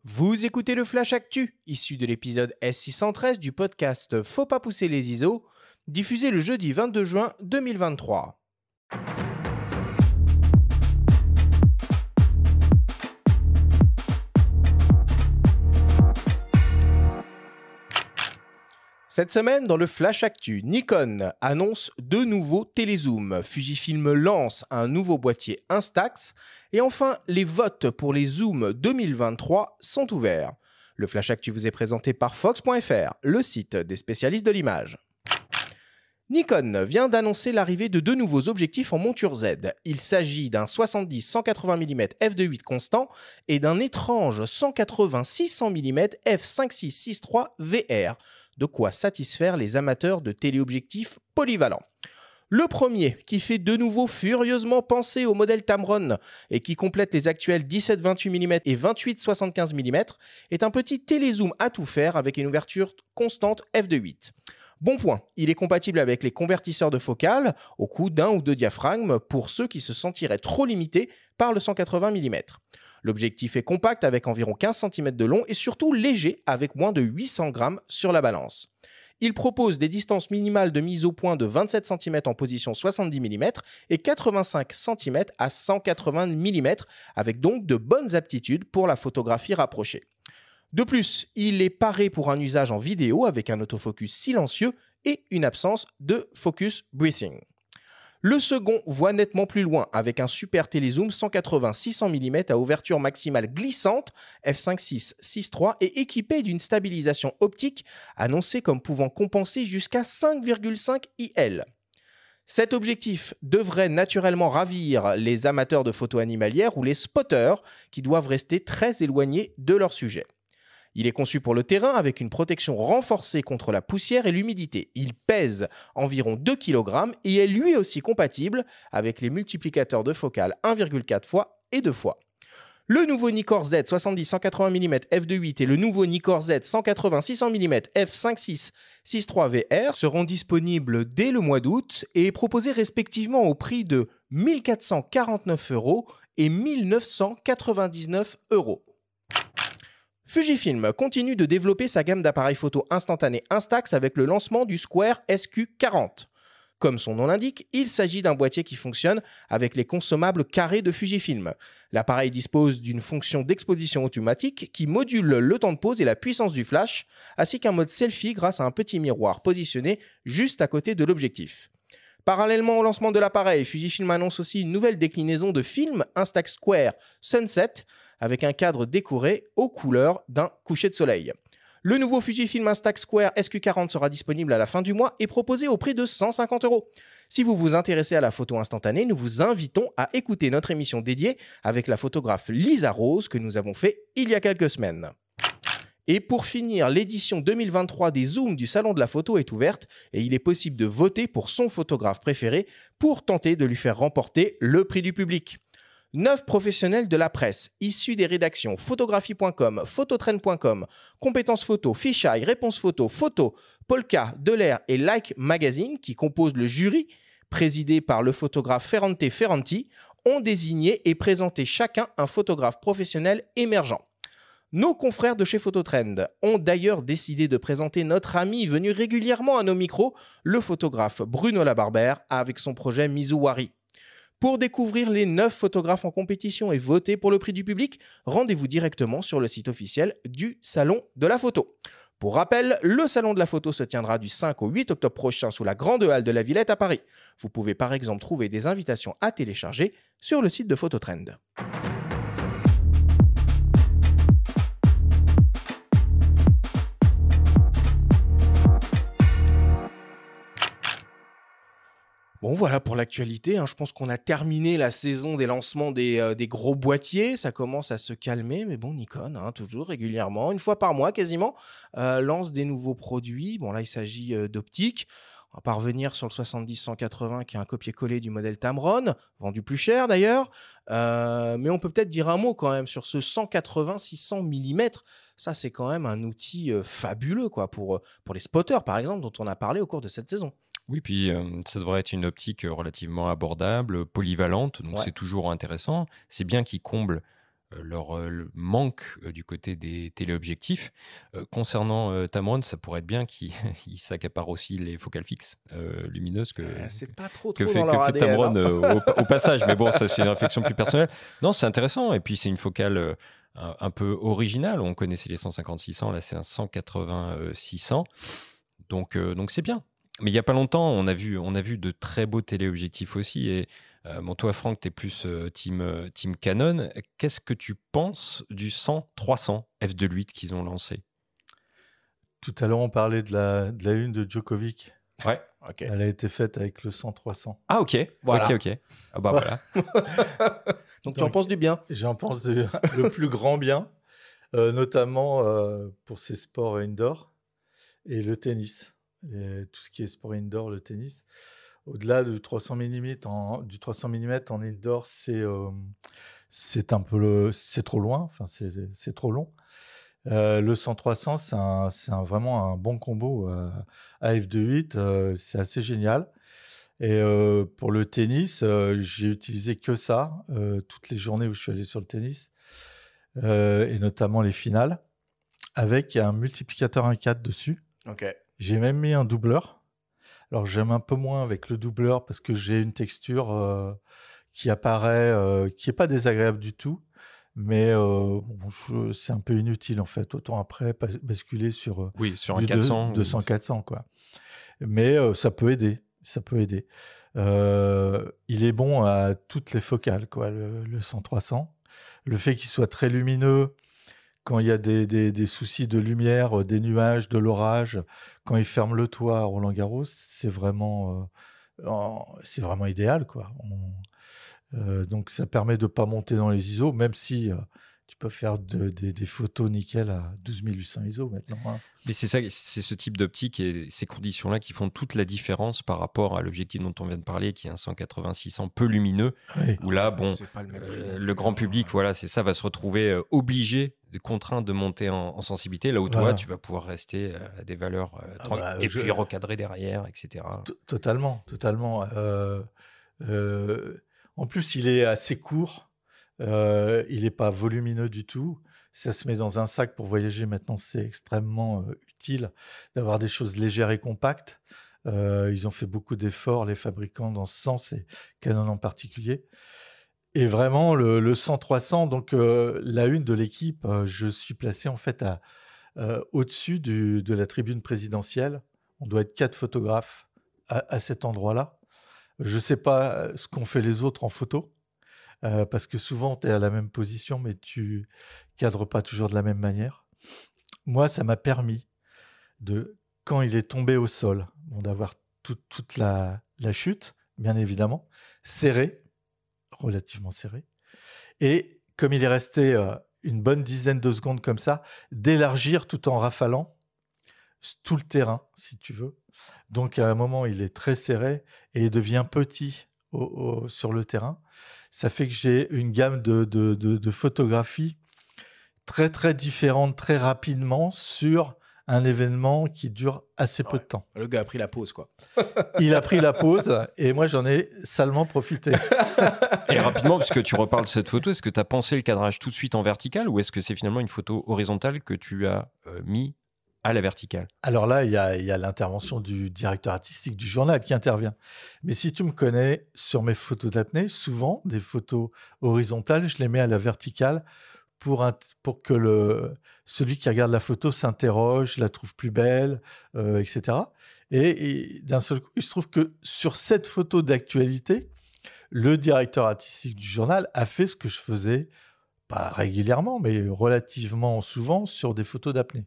Vous écoutez le Flash Actu, issu de l'épisode S613 du podcast Faut pas pousser les ISO, diffusé le jeudi 22 juin 2023. Cette semaine, dans le Flash Actu, Nikon annonce deux nouveaux télézooms. Fujifilm lance un nouveau boîtier Instax. Et enfin, les votes pour les zooms 2023 sont ouverts. Le Flash Actu vous est présenté par Fox.fr, le site des spécialistes de l'image. Nikon vient d'annoncer l'arrivée de deux nouveaux objectifs en monture Z. Il s'agit d'un 70-180 mm f2.8 constant et d'un étrange 180-600 mm f5.6-6.3 VR. De quoi satisfaire les amateurs de téléobjectifs polyvalents. Le premier, qui fait de nouveau furieusement penser au modèle Tamron et qui complète les actuels 17-28 mm et 28-75 mm, est un petit télézoom à tout faire avec une ouverture constante f2.8. Bon point, il est compatible avec les convertisseurs de focale au coût d'un ou deux diaphragmes pour ceux qui se sentiraient trop limités par le 180 mm. L'objectif est compact avec environ 15 cm de long et surtout léger avec moins de 800 grammes sur la balance. Il propose des distances minimales de mise au point de 27 cm en position 70 mm et 85 cm à 180 mm avec donc de bonnes aptitudes pour la photographie rapprochée. De plus, il est paré pour un usage en vidéo avec un autofocus silencieux et une absence de focus breathing. Le second voit nettement plus loin avec un super télézoom 180-600 mm à ouverture maximale glissante f5.6-6.3 et équipé d'une stabilisation optique annoncée comme pouvant compenser jusqu'à 5,5 IL. Cet objectif devrait naturellement ravir les amateurs de photos animalières ou les spotters qui doivent rester très éloignés de leur sujet. Il est conçu pour le terrain avec une protection renforcée contre la poussière et l'humidité. Il pèse environ 2 kg et est lui aussi compatible avec les multiplicateurs de focale 1,4 fois et 2 fois. Le nouveau Nikkor Z 70-180 mm f2.8 et le nouveau Nikkor Z 180-600 mm f5.6-6.3 VR seront disponibles dès le mois d'août et proposés respectivement au prix de 1 449 € et 1 999 €. Fujifilm continue de développer sa gamme d'appareils photo instantanés Instax avec le lancement du Square SQ40. Comme son nom l'indique, il s'agit d'un boîtier qui fonctionne avec les consommables carrés de Fujifilm. L'appareil dispose d'une fonction d'exposition automatique qui module le temps de pose et la puissance du flash, ainsi qu'un mode selfie grâce à un petit miroir positionné juste à côté de l'objectif. Parallèlement au lancement de l'appareil, Fujifilm annonce aussi une nouvelle déclinaison de film Instax Square Sunset avec un cadre décoré aux couleurs d'un coucher de soleil. Le nouveau Fujifilm Instax Square SQ40 sera disponible à la fin du mois et proposé au prix de 150 €. Si vous vous intéressez à la photo instantanée, nous vous invitons à écouter notre émission dédiée avec la photographe Lisa Rose que nous avons fait il y a quelques semaines. Et pour finir, l'édition 2023 des Zooms du Salon de la Photo est ouverte et il est possible de voter pour son photographe préféré pour tenter de lui faire remporter le prix du public. 9 professionnels de la presse, issus des rédactions photographie.com, phototrend.com, compétences photo, Fisheye, réponse photo, photo, Polka, Delair et Like Magazine, qui composent le jury, présidé par le photographe Ferrante Ferranti, ont désigné et présenté chacun un photographe professionnel émergent. Nos confrères de chez Phototrend ont d'ailleurs décidé de présenter notre ami venu régulièrement à nos micros, le photographe Bruno Labarbère, avec son projet Mizuwari. Pour découvrir les 9 photographes en compétition et voter pour le prix du public, rendez-vous directement sur le site officiel du Salon de la Photo. Pour rappel, le Salon de la Photo se tiendra du 5 au 8 octobre prochain sous la Grande Halle de la Villette à Paris. Vous pouvez par exemple trouver des invitations à télécharger sur le site de Phototrend. Bon, voilà pour l'actualité. Je pense qu'on a terminé la saison des lancements des gros boîtiers. Ça commence à se calmer, mais bon, Nikon, toujours régulièrement, une fois par mois quasiment, lance des nouveaux produits. Bon, là, il s'agit d'optiques. On va pas revenir sur le 70-180 qui est un copier-coller du modèle Tamron, vendu plus cher d'ailleurs. Mais on peut peut-être dire un mot quand même sur ce 180-600 mm. Ça, c'est quand même un outil fabuleux quoi, pour les spotters, par exemple, dont on a parlé au cours de cette saison. Oui, puis ça devrait être une optique relativement abordable, polyvalente, donc Ouais. c'est toujours intéressant. C'est bien qu'il comble le manque du côté des téléobjectifs. Concernant Tamron, ça pourrait être bien qu'il il s'accapare aussi les focales fixes lumineuses C'est pas trop que dans fait leur ADN. Tamron au passage. Mais bon, ça c'est une réflexion plus personnelle. Non, c'est intéressant. Et puis c'est une focale un peu originale. On connaissait les 150-600, là c'est un 180-600. Donc c'est bien. Mais il n'y a pas longtemps, on a vu de très beaux téléobjectifs aussi. Et bon, toi, Franck, tu es plus team Canon. Qu'est-ce que tu penses du 100-300 f2.8 qu'ils ont lancé? Tout à l'heure, on parlait de la une de Djokovic. Ouais, ok. Elle a été faite avec le 100-300. Ah, ok. Voilà. Ok. Ah, bah voilà. Donc tu en penses du bien. J'en pense le plus grand bien, notamment pour ces sports indoor et le tennis. Et tout ce qui est sport indoor, le tennis. Au-delà du 300 mm en indoor, c'est un peu c'est trop loin, enfin c'est trop long. Le 100-300, vraiment un bon combo à f2.8, c'est assez génial. Et pour le tennis, j'ai utilisé que ça toutes les journées où je suis allé sur le tennis, et notamment les finales, avec un multiplicateur 1.4 dessus. Ok. J'ai même mis un doubleur. Alors j'aime un peu moins avec le doubleur parce que j'ai une texture qui apparaît, qui n'est pas désagréable du tout. Mais c'est un peu inutile en fait. Autant après basculer sur, oui, sur un 400. 200-400 quoi. Mais ça peut aider. Il est bon à toutes les focales, quoi, le 100-300. Le fait qu'il soit très lumineux, quand il y a des soucis de lumière, des nuages, de l'orage, quand il ferme le toit à Roland-Garros, c'est vraiment idéal, quoi. Donc ça permet de ne pas monter dans les ISO, même si tu peux faire des photos nickel à 12 800 ISO maintenant. Hein. Mais c'est ce type d'optique et ces conditions-là qui font toute la différence par rapport à l'objectif dont on vient de parler, qui est un 180-600 peu lumineux, Oui. où là, bon, C'est pas le même prix. le grand public, voilà, c'est ça, va se retrouver obligé, contraint de monter en sensibilité, là où Voilà. toi, tu vas pouvoir rester à des valeurs tranquilles, et puis recadrer derrière, etc. Totalement. En plus, il est assez court. Il n'est pas volumineux du tout. Ça se met dans un sac pour voyager. Maintenant, c'est extrêmement utile d'avoir des choses légères et compactes. Ils ont fait beaucoup d'efforts, les fabricants, dans ce sens, et Canon en particulier. Et vraiment, le 100-300, donc la une de l'équipe, je suis placé en fait au-dessus de la tribune présidentielle. On doit être 4 photographes à cet endroit-là. Je ne sais pas ce qu'ont fait les autres en photo, parce que souvent, tu es à la même position, mais tu cadres pas toujours de la même manière. Moi, ça m'a permis, quand il est tombé au sol, d'avoir toute la chute, bien évidemment, relativement serré. Et comme il est resté une bonne dizaine de secondes comme ça, d'élargir tout en rafalant tout le terrain, si tu veux. Donc, à un moment, il est très serré et il devient petit sur le terrain. Ça fait que j'ai une gamme de photographies très, très différentes, très rapidement, sur un événement qui dure assez peu de temps. Le gars a pris la pause, quoi. Il a pris la pause et moi, j'en ai salement profité. Et rapidement, puisque tu reparles de cette photo, est-ce que tu as pensé le cadrage tout de suite en vertical ou est-ce que c'est finalement une photo horizontale que tu as mis à la verticale? Alors là, il y a l'intervention du directeur artistique du journal qui intervient. Mais si tu me connais, sur mes photos d'apnée, souvent, des photos horizontales, je les mets à la verticale pour que celui qui regarde la photo s'interroge, la trouve plus belle, etc. Et d'un seul coup, il se trouve que sur cette photo d'actualité, le directeur artistique du journal a fait ce que je faisais, pas régulièrement, mais relativement souvent, sur des photos d'apnée.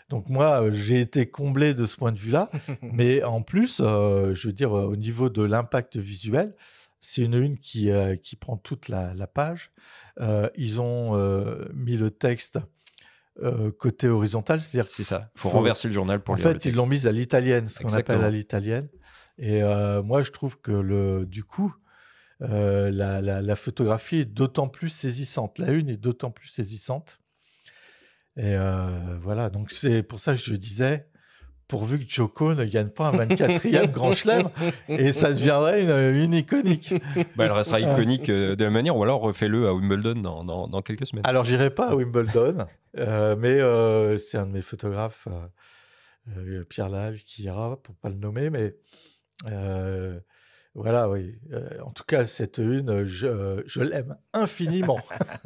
Donc moi, j'ai été comblé de ce point de vue-là. Mais en plus, je veux dire, au niveau de l'impact visuel, c'est une qui prend toute la page. Ils ont mis le texte côté horizontal. C'est-à-dire c'est ça, il faut renverser le journal pour lire le texte. En fait, ils l'ont mise à l'italienne, ce qu'on Exactement. appelle à l'italienne. Et moi, je trouve que du coup, la photographie est d'autant plus saisissante. La une est d'autant plus saisissante. Et voilà, donc c'est pour ça que je disais, pourvu que Djoko ne gagne pas un 24e Grand Chelem, et ça deviendrait une iconique. Elle restera iconique de la manière, ou alors refais-le à Wimbledon dans quelques semaines. Alors, j'irai pas à Wimbledon, mais c'est un de mes photographes, Pierre Lave, qui ira, pour pas le nommer, mais voilà, oui. En tout cas, cette une, je l'aime infiniment.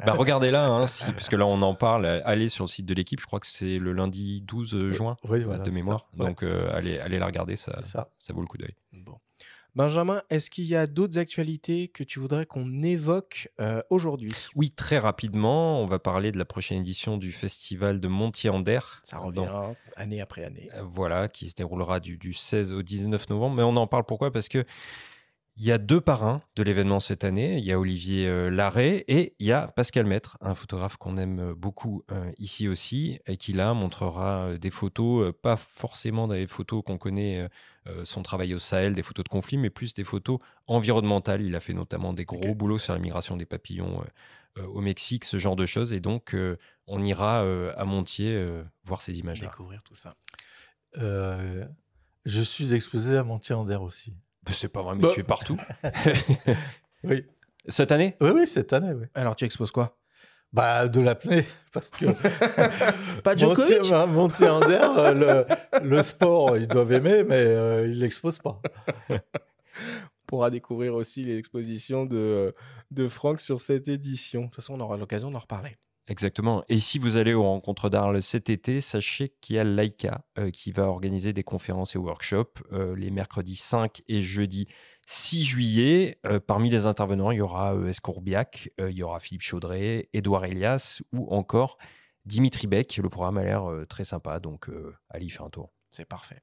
Regardez-la, puisque là on en parle, allez sur le site de l'équipe, je crois que c'est le lundi 12 juin Oui, voilà, de mémoire, ça. donc allez la regarder, ça vaut le coup d'œil. Bon. Benjamin, est-ce qu'il y a d'autres actualités que tu voudrais qu'on évoque aujourd'hui ? Oui, très rapidement, on va parler de la prochaine édition du festival de Montier-en-Der. Ça revient année après année. Voilà, qui se déroulera du 16 au 19 novembre. Mais on en parle pourquoi ? Parce que il y a 2 parrains de l'événement cette année. Il y a Olivier Larrey et il y a Pascal Maître, un photographe qu'on aime beaucoup ici aussi, et qui là montrera des photos, pas forcément des photos qu'on connaît, son travail au Sahel, des photos de conflit, mais plus des photos environnementales. Il a fait notamment des gros boulots sur la migration des papillons au Mexique, ce genre de choses. Et donc, on ira à Montier voir ces images-là. Découvrir tout ça. Je suis exposé à Montier-en-Der aussi. C'est pas vrai, mais tu es partout. Oui. Cette année ? Oui, cette année, oui. Alors, tu exposes quoi ? De l'apnée, parce que pas Djokovic. Montier-en-Der, le sport, ils doivent aimer, mais ils l'exposent pas. On pourra découvrir aussi les expositions de Franck sur cette édition. De toute façon, on aura l'occasion d'en reparler. Exactement. Et si vous allez aux rencontres d'Arles cet été, sachez qu'il y a Laika qui va organiser des conférences et workshops les mercredis 5 et jeudi 6 juillet. Parmi les intervenants, il y aura Escourbiac, il y aura Philippe Chaudret, Édouard Elias ou encore Dimitri Beck. Le programme a l'air très sympa, donc allez y faire un tour. C'est parfait.